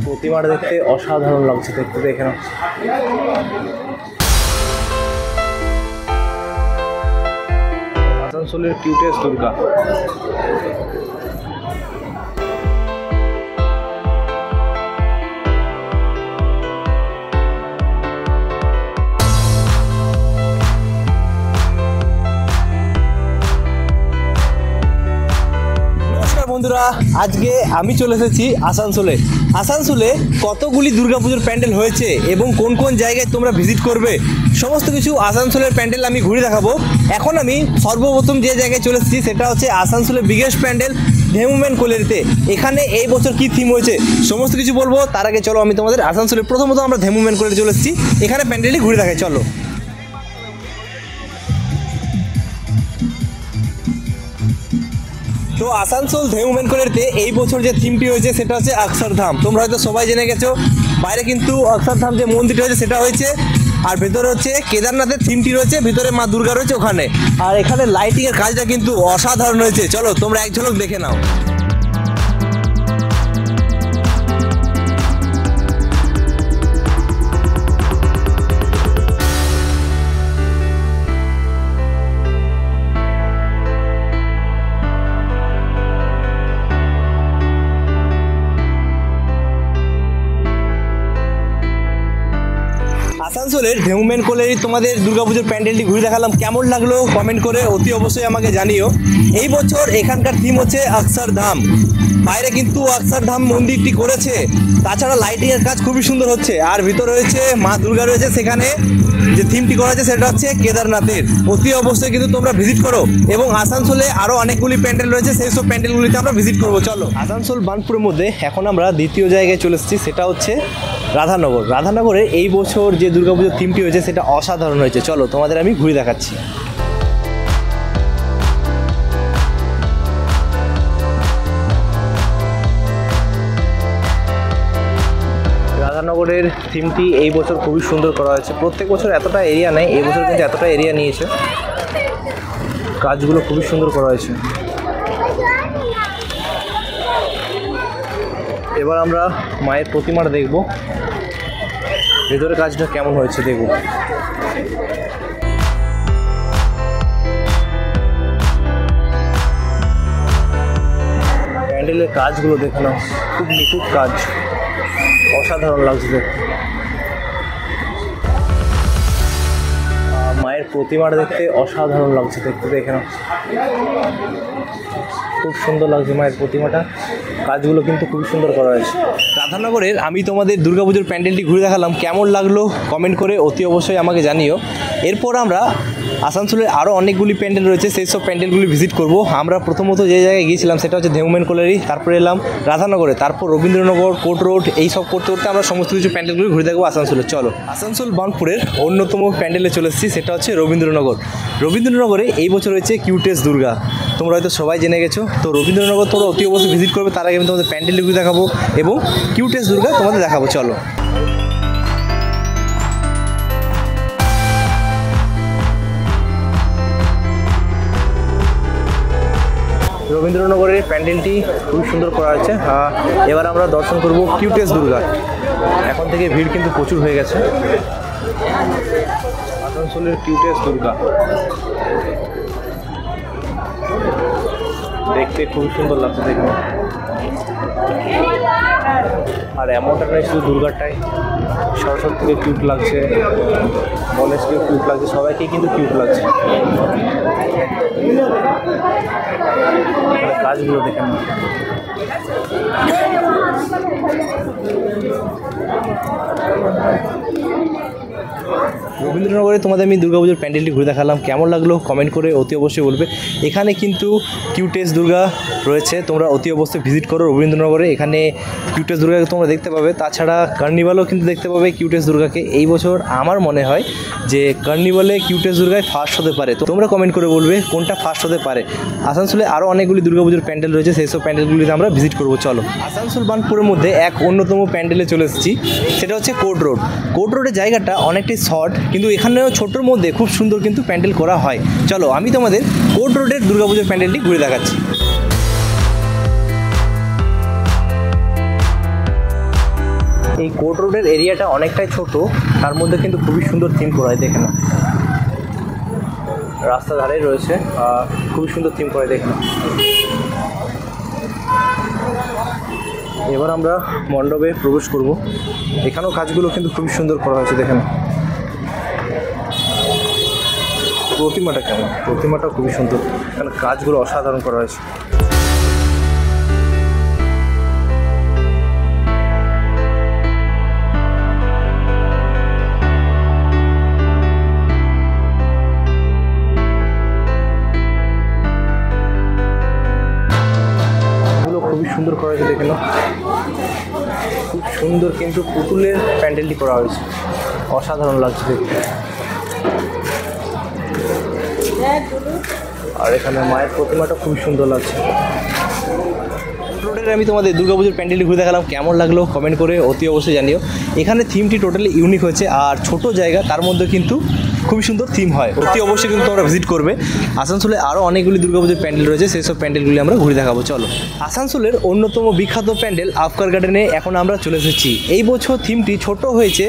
প্রতিমাটা দেখতে অসাধারণ লাগছে, দেখতে দেখে না। আসানসোলের কিউটেস্ট দুর্গা। বন্ধুরা, আজকে আমি চলে এসেছি আসানসোলে। আসানসোলে কতগুলি দুর্গাপুজোর প্যান্ডেল হয়েছে এবং কোন কোন জায়গায় তোমরা ভিজিট করবে সমস্ত কিছু আসানসোলের প্যান্ডেল আমি ঘুরে দেখাবো। এখন আমি সর্বপ্রথম যে জায়গায় চলে এসেছি সেটা হচ্ছে আসানসোলের বিগেস্ট প্যান্ডেল ধেমুম্যান কোলেরিতে। এখানে এই বছর কি থিম হয়েছে সমস্ত কিছু বলবো। তার আগে চলো আমি তোমাদের আসানসোলের প্রথমত আমরা ধেমুম্যান কোলেরি চলে এসেছি, এখানে প্যান্ডেলটি ঘুরে দেখাই চলো। তো আসানসোল ধেমুম্যান কোলেরিতে এই বছর যে থিমটি হয়েছে সেটা হচ্ছে অক্ষরধাম। তোমরা হয়তো সবাই জেনে গেছো, বাইরে কিন্তু অক্ষরধাম যে মন্দিরটা হয়েছে সেটা হয়েছে, আর ভেতরে হচ্ছে কেদারনাথের থিমটি রয়েছে, ভিতরে মা দুর্গা রয়েছে ওখানে। আর এখানে লাইটিংয়ের কাজটা কিন্তু অসাধারণ হয়েছে, চলো তোমরা এক ঝলক দেখে নাও। আসানসোলের ধেমুম্যান কোলেরি তোমাদের দুর্গাপুজোর প্যান্ডেলটি ঘুরে দেখালাম, কেমন লাগলো কমেন্ট করে অতি অবশ্যই আমাকে জানিও। এই বছর এখানকার থিম হচ্ছে অক্ষরধাম। বাইরে কিন্তু অক্ষরধাম মন্দিরটি করেছে, তাছাড়া লাইটিংয়ের কাজ খুবই সুন্দর হচ্ছে। আর ভিতরে রয়েছে মা দুর্গা রয়েছে, সেখানে যে থিমটি করা হয়েছে সেটা হচ্ছে কেদারনাথের। অতি অবশ্যই কিন্তু তোমরা ভিজিট করো। এবং আসানসোলে আরও অনেকগুলি প্যান্ডেল রয়েছে, সেই সব প্যান্ডেলগুলিতে আমরা ভিজিট করবো চলো। আসানসোল বার্নপুরের মধ্যে এখন আমরা দ্বিতীয় জায়গায় চলে এসেছি, সেটা হচ্ছে রাধানগর। রাধানগরে এই বছর যে দুর্গাপুজোর থিমটি হয়েছে সেটা অসাধারণ হয়েছে, চলো তোমাদের আমি ঘুরে দেখাচ্ছি। রাধানগরের থিমটি এই বছর খুবই সুন্দর করা হয়েছে। প্রত্যেক বছর এতটা এরিয়া নেই, এই বছর কিন্তু এতটা এরিয়া নিয়েছে। কাজগুলো খুবই সুন্দর করা হয়েছে। এবার আমরা মায়ের প্রতিমাটা দেখব, ভেতরে কাজটা কেমন হয়েছে দেখব। প্যান্ডেলের কাজগুলো দেখে নাও, খুব নিখুঁত কাজ, অসাধারণ লাগছে। মায়ের প্রতিমাটা দেখতে অসাধারণ লাগছে, দেখতে দেখে নাও, খুব সুন্দর লাগছে মায়ের প্রতিমাটা। কাজগুলো কিন্তু খুবই সুন্দর করা হয়েছে। রাধানগরের আমি তোমাদের দুর্গাপুজোর প্যান্ডেলটি ঘুরে দেখালাম, কেমন লাগলো কমেন্ট করে অতি অবশ্যই আমাকে জানিও। এরপর আমরা আসানসোলের আরও অনেকগুলি প্যান্ডেল রয়েছে, সেই সব প্যান্ডেলগুলি ভিজিট করব। আমরা প্রথমত যে জায়গায় গিয়েছিলাম সেটা হচ্ছে ধেমুম্যান কোলেরি, তারপরে এলাম রাধানগরে, তারপর রবীন্দ্রনগর, কোর্ট রোড, এই সব করতে করতে আমরা সমস্ত কিছু প্যান্ডেলগুলি ঘুরে দেখবো আসানসোলে চলো। আসানসোল বার্নপুরের অন্যতম প্যান্ডেলে চলে এসেছি, সেটা হচ্ছে রবীন্দ্রনগর। রবীন্দ্রনগরে এই বছর হয়েছে কিউটেস্ট দুর্গা, তোমরা হয়তো সবাই জেনে গেছো। তো রবীন্দ্রনগর তোমরা অতি অবশ্যই ভিজিট করবে। তার আগে আমি তোমাদের প্যান্ডেলগুলি দেখাবো এবং কিউটেস্ট দুর্গা তোমাদের দেখাবো চলো। রবীন্দ্রনগরের প্যান্ডেলটি খুবই সুন্দর করা হয়েছে। এবার আমরা দর্শন করব কিউটেস্ট দুর্গা। এখন থেকে ভিড় কিন্তু প্রচুর হয়ে গেছে। আসানসোলের কিউটেস্ট দুর্গা দেখতে খুব সুন্দর লাগছে দেখুন। আর এমনটা নয় শুধু দুর্গাটাই, সরস্বতীকে কিউট লাগছে, গণেশকেও কিউট লাগছে, সবাইকে কিন্তু কিউট লাগছে। কাজগুলো দেখেন, রবীন্দ্রনগরে তোমাদের আমি দুর্গাপুজোর প্যান্ডেলটি ঘুরে দেখালাম, কেমন লাগলো কমেন্ট করে অতি অবশ্যই বলবে। এখানে কিন্তু কিউটেস্ট দুর্গা রয়েছে, তোমরা অতি অবশ্যই ভিজিট করো রবীন্দ্রনগরে। এখানে কিউটেস্ট দুর্গাকে তোমরা দেখতে পাবে, তাছাড়া কার্নিভালও কিন্তু দেখতে পাবে কিউটেস্ট দুর্গাকে। এই বছর আমার মনে হয় যে কার্নিভালে কিউটেস্ট দুর্গায় ফার্স্ট হতে পারে, তো তোমরা কমেন্ট করে বলবে কোনটা ফার্স্ট হতে পারে। আসানসোলে আরও অনেকগুলি দুর্গাপুজোর প্যান্ডেল রয়েছে, সেই সব প্যান্ডেলগুলিতে আমরা ভিজিট করবো চলো। আসানসোল বার্নপুরের মধ্যে এক অন্যতম প্যান্ডেলে চলে এসেছি, সেটা হচ্ছে কোর্ট রোড। কোর্ট রোডের জায়গাটা অনেকটাই শর্ট, কিন্তু এখানেও ছোটোর মধ্যে খুব সুন্দর কিন্তু প্যান্ডেল করা হয়। চলো আমি তোমাদের কোর্ট রোডের দুর্গাপুজোর প্যান্ডেলটি ঘুরে দেখাচ্ছি। এই কোর্ট রোডের এরিয়াটা অনেকটাই ছোট, তার মধ্যে কিন্তু খুবই সুন্দর থিম করা হয়। দেখে না, রাস্তা ধারে রয়েছে, খুবই সুন্দর থিম করা হয়। দেখে না, এবার আমরা মণ্ডপে প্রবেশ করব। এখানেও কাজগুলো কিন্তু খুবই সুন্দর করা হয়েছে। দেখে না, প্রতিমাটা কেমন, প্রতিমাটা খুবই সুন্দর, এখানে কাজগুলো অসাধারণ করা হয়েছে। খুবই সুন্দর করা হয়েছে। দেখে নাও, খুব সুন্দর কিন্তু পুতুলের প্যান্ডেলটি করা হয়েছে, অসাধারণ লাগছে দেখতে। আর এখানে মায়ের প্রতিমাটা খুবই সুন্দর লাগছে। রোডের আমি তোমাদের দুর্গাপুজোর প্যান্ডেলটি ঘুরে দেখালাম, কেমন লাগলো কমেন্ট করে অতি অবশ্যই জানিও। এখানে থিমটি টোটালি ইউনিক হয়েছে, আর ছোট জায়গা তার মধ্যে কিন্তু খুবই সুন্দর থিম হয়। অতি অবশ্যই কিন্তু তোমরা ভিজিট করবে। আসানসোলে আরও অনেকগুলি দুর্গাপুজোর প্যান্ডেল রয়েছে, সেই সব প্যান্ডেলগুলি আমরা ঘুরে দেখাবো। চলো, আসানসোলের অন্যতম বিখ্যাত প্যান্ডেল আফকার গার্ডেনে এখন আমরা চলে এসেছি। এই বছর থিমটি ছোট হয়েছে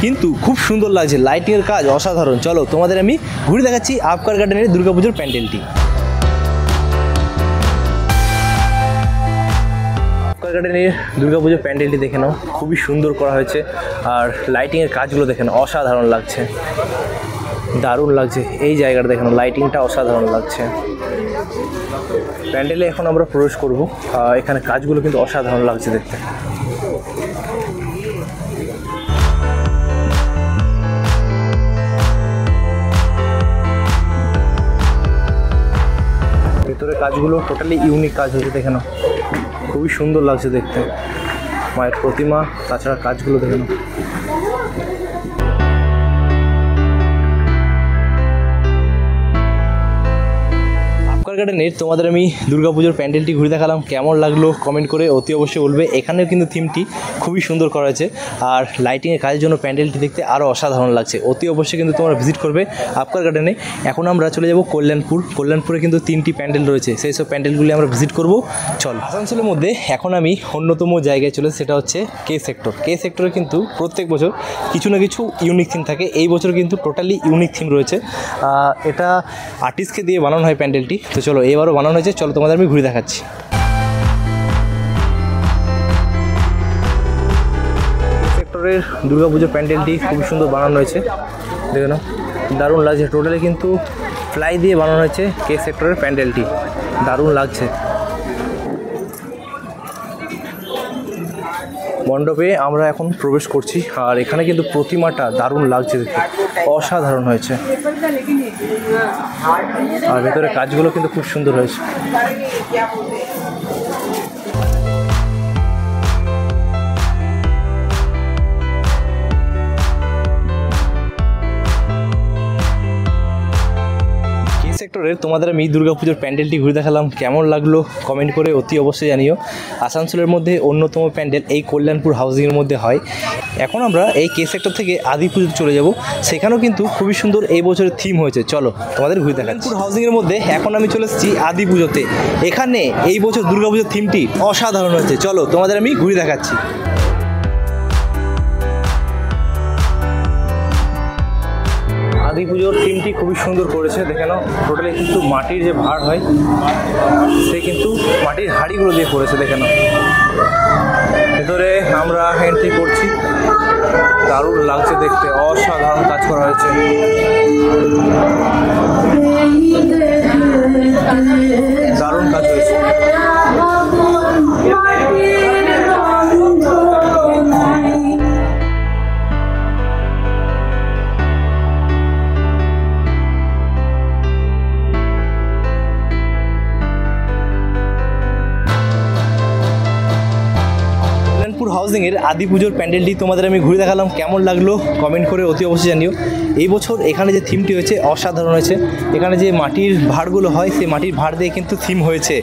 কিন্তু খুব সুন্দর লাগছে, লাইটিংয়ের কাজ অসাধারণ। চলো তোমাদের আমি ঘুরে দেখাচ্ছি আফকার গার্ডেনের দুর্গাপুজোর প্যান্ডেলটি। আফকার গার্ডেনের দুর্গাপুজোর প্যান্ডেলটি দেখে নাও, খুবই সুন্দর করা হয়েছে, আর লাইটিংয়ের কাজগুলো দেখে নাও, অসাধারণ লাগছে, দারুণ লাগছে। এই জায়গাটা দেখে নাও, লাইটিংটা অসাধারণ লাগছে। প্যান্ডেলে এখন আমরা প্রবেশ করব, এখানে কাজগুলো কিন্তু অসাধারণ লাগছে দেখতে। ভেতরে কাজগুলো টোটালি ইউনিক কাজ হয়েছে। দেখে নাও, খুবই সুন্দর লাগছে দেখতে, মায়ের প্রতিমা, তাছাড়া কাজগুলো দেখে নাও। আফকার গার্ডেনের তোমাদের আমি দুর্গাপুজোর প্যান্ডেলটি ঘুরে দেখালাম, কেমন লাগলো কমেন্ট করে অতি অবশ্যই বলবে। এখানেও কিন্তু থিমটি খুবই সুন্দর করা হয়েছে, আর লাইটিংয়ের কাজের জন্য প্যান্ডেলটি দেখতে আরও অসাধারণ লাগছে। অতি অবশ্যই কিন্তু তোমরা ভিজিট করবে আফকার গার্ডেনে। এখন আমরা চলে যাব কল্যাণপুরে কিন্তু 3টি প্যান্ডেল রয়েছে, সেই সব প্যান্ডেলগুলি আমরা ভিজিট করব। চল, আসানসোলের মধ্যে এখন আমি অন্যতম জায়গায় চলে, সেটা হচ্ছে কে সেক্টর। কে সেক্টরে কিন্তু প্রত্যেক বছর কিছু না কিছু ইউনিক থিম থাকে। এই বছর কিন্তু টোটালি ইউনিক থিম রয়েছে, এটা আর্টিস্টকে দিয়ে বানানো হয় প্যান্ডেলটি। তো চলো, এবারও বানানো হয়েছে, চলো তোমাদের আমি ঘুরে দেখাচ্ছি। সেক্টরের দুর্গাপুজোর প্যান্ডেলটি খুবই সুন্দর বানানো হয়েছে, দেখে নাও, দারুণ লাগছে। টোটালি কিন্তু ফ্লাই দিয়ে বানানো হয়েছে কে সেক্টরের প্যান্ডেলটি, দারুণ লাগছে। মণ্ডপে আমরা এখন প্রবেশ করছি, আর এখানে কিন্তু প্রতিমাটা দারুণ লাগছে দেখতে, অসাধারণ হয়েছে, আর ভেতরে কাজগুলো কিন্তু খুব সুন্দর হয়েছে। সেক্টরের তোমাদের আমি দুর্গাপুজোর প্যান্ডেলটি ঘুরে দেখালাম, কেমন লাগলো কমেন্ট করে অতি অবশ্যই জানিও। আসানসোলের মধ্যে অন্যতম প্যান্ডেল এই কল্যাণপুর হাউজিংয়ের মধ্যে হয়। এখন আমরা এই কে সেক্টর থেকে আদি পুজো চলে যাব, সেখানেও কিন্তু খুবই সুন্দর এই বছরের থিম হয়েছে। চলো তোমাদের ঘুরে দেখাচ্ছি। কল্যাণপুর হাউজিংয়ের মধ্যে এখন আমি চলে এসেছি আদি পুজোতে। এখানে এই বছর দুর্গাপুজোর থিমটি অসাধারণ হয়েছে, চলো তোমাদের আমি ঘুরে দেখাচ্ছি। আদি পুজোর থিমটি খুবই সুন্দর করেছে, দেখে নাও, টোটালি কিন্তু মাটির যে ভাঁড় হয় সে কিন্তু মাটির হাঁড়িগুলো দিয়ে করেছে, দেখে নাও। ভেতরে আমরা এন্ট্রি করছি, দারুণ লাগছে দেখতে, অসাধারণ কাজ করা হয়েছে। দারুণ কাজ হয়েছে। হাউজিংয়ের আদি পুজোর প্যান্ডেলটি তোমাদের আমি ঘুরে দেখালাম, কেমন লাগলো কমেন্ট করে অতি অবশ্যই জানিও। এই বছর এখানে যে থিমটি হয়েছে অসাধারণ হয়েছে। এখানে যে মাটির ভাঁড়গুলো হয় সেই মাটির ভাঁড় দিয়ে কিন্তু থিম হয়েছে।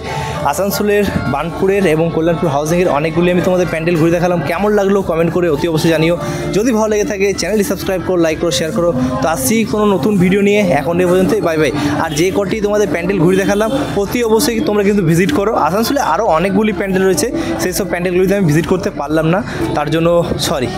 আসানসোলের, বার্নপুরের এবং কল্যাণপুর হাউজিংয়ের অনেকগুলি আমি তোমাদের প্যান্ডেল ঘুরে দেখালাম, কেমন লাগলো কমেন্ট করে অতি অবশ্যই জানিও। যদি ভালো লেগে থাকে চ্যানেলটি সাবস্ক্রাইব করো, লাইক করো, শেয়ার করো। তো আসছি কোনো নতুন ভিডিও নিয়ে, এখন এ পর্যন্তই, বাই বাই। আর যে কটি তোমাদের প্যান্ডেল ঘুরে দেখালাম অতি অবশ্যই তোমরা কিন্তু ভিজিট করো। আসানসোলে আরও অনেকগুলি প্যান্ডেল রয়েছে, সেই সব প্যান্ডেলগুলিতে আমি ভিজিট করতে পারলাম পারলাম না, তার জন্য সরি।